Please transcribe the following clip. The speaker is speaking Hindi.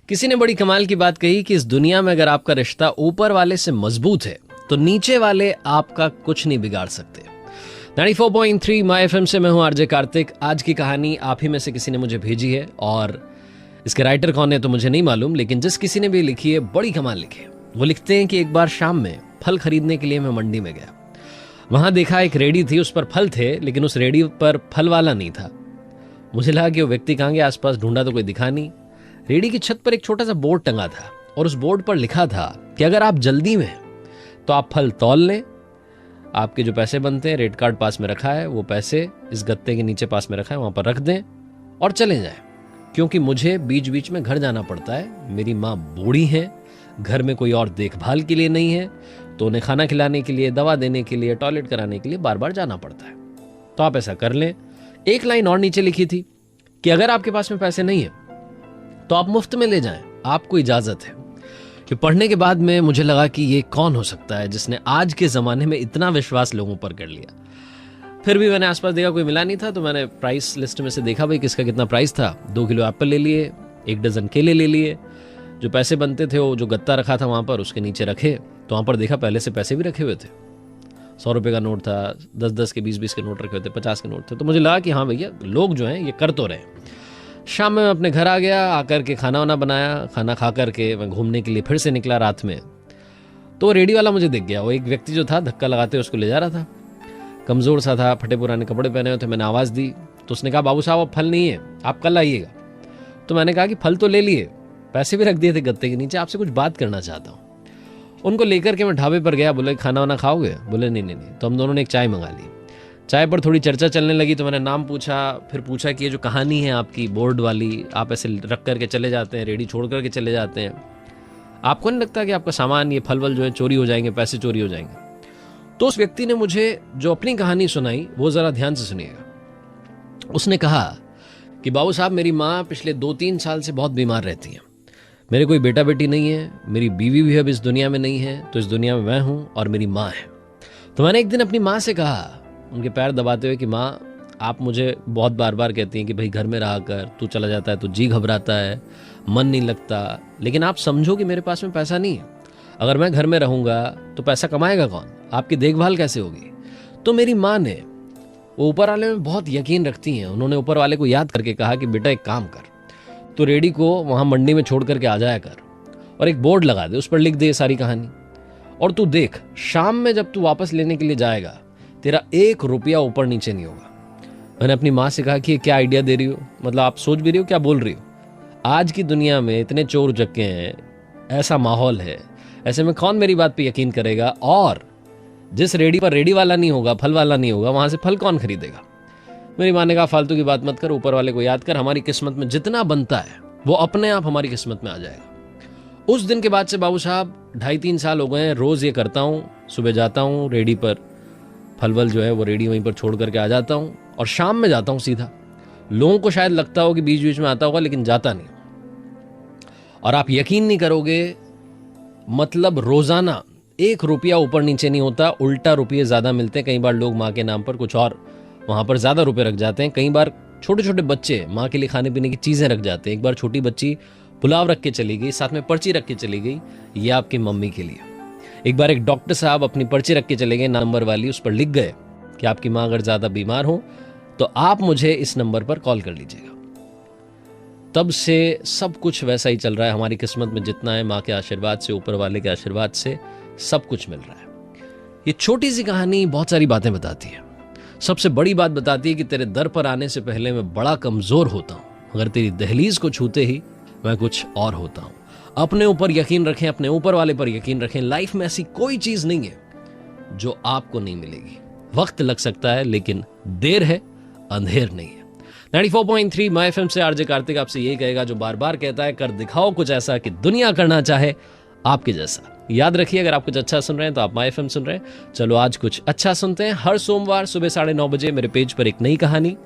किसी ने बड़ी कमाल की बात कही कि इस दुनिया में अगर आपका रिश्ता ऊपर वाले से मजबूत है तो नीचे वाले आपका कुछ नहीं बिगाड़ सकते। 94.3 माय एफएम से मैं हूं आरजे कार्तिक। आज की कहानी आप ही में से किसी ने मुझे भेजी है और इसके राइटर कौन है तो मुझे नहीं मालूम, लेकिन जिस किसी ने भी लिखी है बड़ी कमाल लिखी है। वो लिखते हैं कि एक बार शाम में फल खरीदने के लिए मैं मंडी में गया। वहां देखा एक रेडी थी, उस पर फल थे लेकिन उस रेडी पर फल वाला नहीं था। मुझे लगा कि वो व्यक्ति कहाँ गया, आसपास ढूंढा तो कोई दिखा नहीं। रेडी की छत पर एक छोटा सा बोर्ड टंगा था और उस बोर्ड पर लिखा था कि अगर आप जल्दी में हैं तो आप फल तौल लें, आपके जो पैसे बनते हैं, रेट कार्ड पास में रखा है, वो पैसे इस गत्ते के नीचे पास में रखा है, वहां पर रख दें और चले जाएं, क्योंकि मुझे बीच बीच में घर जाना पड़ता है। मेरी माँ बूढ़ी है, घर में कोई और देखभाल के लिए नहीं है, तो उन्हें खाना खिलाने के लिए, दवा देने के लिए, टॉयलेट कराने के लिए बार बार जाना पड़ता है। तो आप ऐसा कर लें। एक लाइन और नीचे लिखी थी कि अगर आपके पास में पैसे नहीं है तो आप मुफ्त में ले जाएं, आपको इजाजत है। कि पढ़ने के बाद में मुझे लगा कि ये कौन हो सकता है जिसने आज के जमाने में इतना विश्वास लोगों पर कर लिया। फिर भी मैंने आसपास देखा, कोई मिला नहीं था, तो मैंने प्राइस लिस्ट में से देखा भाई किसका कितना प्राइस था। 2 किलो एप्पल ले लिए, 1 डजन केले ले लिए। जो पैसे बनते थे वो जो गत्ता रखा था वहां पर उसके नीचे रखे, तो वहां पर देखा पहले से पैसे भी रखे हुए थे। 100 रुपए का नोट था, 10-10 के, 20-20 के नोट रखे हुए थे, 50 के नोट थे। तो मुझे लगा कि हाँ भैया, लोग जो हैं ये कर तो रहे। शाम में मैं अपने घर आ गया, आकर के खाना वाना बनाया। खाना खा करके मैं घूमने के लिए फिर से निकला रात में। तो रेडी वाला मुझे दिख गया। वो एक व्यक्ति जो था धक्का लगाते उसको ले जा रहा था, कमज़ोर सा था, फटे पुराने कपड़े पहने हुए थे। मैंने आवाज़ दी तो उसने कहा, बाबू साहब अब फल नहीं है, आप कल आइएगा। तो मैंने कहा कि फल तो ले लिए, पैसे भी रख दिए थे गत्ते के नीचे, आपसे कुछ बात करना चाहता हूँ। उनको लेकर के मैं ढाबे पर गया। बोले खाना वाना खाओगे? बोले नहीं नहीं नहीं। तो हम दोनों ने एक चाय मंगा ली। चाय पर थोड़ी चर्चा चलने लगी तो मैंने नाम पूछा, फिर पूछा कि ये जो कहानी है आपकी बोर्ड वाली, आप ऐसे रख करके चले जाते हैं, रेडी छोड़ करके चले जाते हैं, आपको नहीं लगता कि आपका सामान, ये फल वल जो है चोरी हो जाएंगे, पैसे चोरी हो जाएंगे? तो उस व्यक्ति ने मुझे जो अपनी कहानी सुनाई वो ज़रा ध्यान से सुनिएगा। उसने कहा कि बाबू साहब, मेरी माँ पिछले 2-3 साल से बहुत बीमार रहती है। मेरे कोई बेटा बेटी नहीं है, मेरी बीवी भी अब इस दुनिया में नहीं है, तो इस दुनिया में मैं हूँ और मेरी माँ है। तो मैंने एक दिन अपनी माँ से कहा, उनके पैर दबाते हुए, कि माँ, आप मुझे बहुत बार बार कहती हैं कि भाई घर में रहा कर, तू चला जाता है तो जी घबराता है, मन नहीं लगता, लेकिन आप समझो कि मेरे पास में पैसा नहीं है। अगर मैं घर में रहूँगा तो पैसा कमाएगा कौन, आपकी देखभाल कैसे होगी? तो मेरी माँ ने, वो ऊपर वाले में बहुत यकीन रखती हैं, उन्होंने ऊपर वाले को याद करके कहा कि बेटा एक काम कर, तो रेडी को वहाँ मंडी में छोड़ करके आ जाया कर और एक बोर्ड लगा दे, उस पर लिख दे सारी कहानी, और तू देख शाम में जब तू वापस लेने के लिए जाएगा तेरा 1 रुपया ऊपर नीचे नहीं होगा। मैंने अपनी माँ से कहा कि ये क्या आइडिया दे रही हो, मतलब आप सोच भी रही हो क्या बोल रही हो? आज की दुनिया में इतने चोर उचक्के हैं, ऐसा माहौल है, ऐसे में कौन मेरी बात पे यकीन करेगा? और जिस रेडी पर रेडी वाला नहीं होगा, फल वाला नहीं होगा, वहां से फल कौन खरीदेगा? मेरी माँ ने कहा, फालतू की बात मत कर, ऊपर वाले को याद कर, हमारी किस्मत में जितना बनता है वो अपने आप हमारी किस्मत में आ जाएगा। उस दिन के बाद से बाबू साहब 2.5-3 साल हो गए हैं, रोज ये करता हूँ। सुबह जाता हूँ रेडी पर, फलवल जो है वो रेडी वहीं पर छोड़ करके आ जाता हूँ और शाम में जाता हूँ सीधा। लोगों को शायद लगता हो कि बीच बीच में आता होगा, लेकिन जाता नहीं। और आप यकीन नहीं करोगे, मतलब रोजाना 1 रुपया ऊपर नीचे नहीं होता, उल्टा रुपये ज्यादा मिलते हैं। कई बार लोग माँ के नाम पर कुछ और वहां पर ज्यादा रुपए रख जाते हैं। कई बार छोटे छोटे बच्चे माँ के लिए खाने पीने की चीजें रख जाते हैं। एक बार छोटी बच्ची पुलाव रख के चली गई, साथ में पर्ची रख के चली गई, ये आपकी मम्मी के लिए। एक बार एक डॉक्टर साहब अपनी पर्ची रख के चले गए, नंबर वाली, उस पर लिख गए कि आपकी माँ अगर ज्यादा बीमार हो तो आप मुझे इस नंबर पर कॉल कर लीजिएगा। तब से सब कुछ वैसा ही चल रहा है। हमारी किस्मत में जितना है, माँ के आशीर्वाद से, ऊपर वाले के आशीर्वाद से सब कुछ मिल रहा है। ये छोटी सी कहानी बहुत सारी बातें बताती है। सबसे बड़ी बात बताती है कि तेरे दर पर आने से पहले मैं बड़ा कमजोर होता हूं, मगर तेरी दहलीज को छूते ही मैं कुछ और होता हूं। अपने ऊपर यकीन रखें, अपने ऊपर वाले पर यकीन रखें। लाइफ में ऐसी कोई चीज नहीं है जो आपको नहीं मिलेगी। वक्त लग सकता है लेकिन देर है, अंधेर नहीं है। 94.3 माय एफएम से आरजे कार्तिक आपसे यही कहेगा जो बार बार कहता है, कर दिखाओ कुछ ऐसा कि दुनिया करना चाहे आपके जैसा। याद रखिए, अगर आप कुछ अच्छा सुन रहे हैं तो आप माय एफएम सुन रहे हैं। चलो आज कुछ अच्छा सुनते हैं। हर सोमवार सुबह 9:30 बजे मेरे पेज पर एक नई कहानी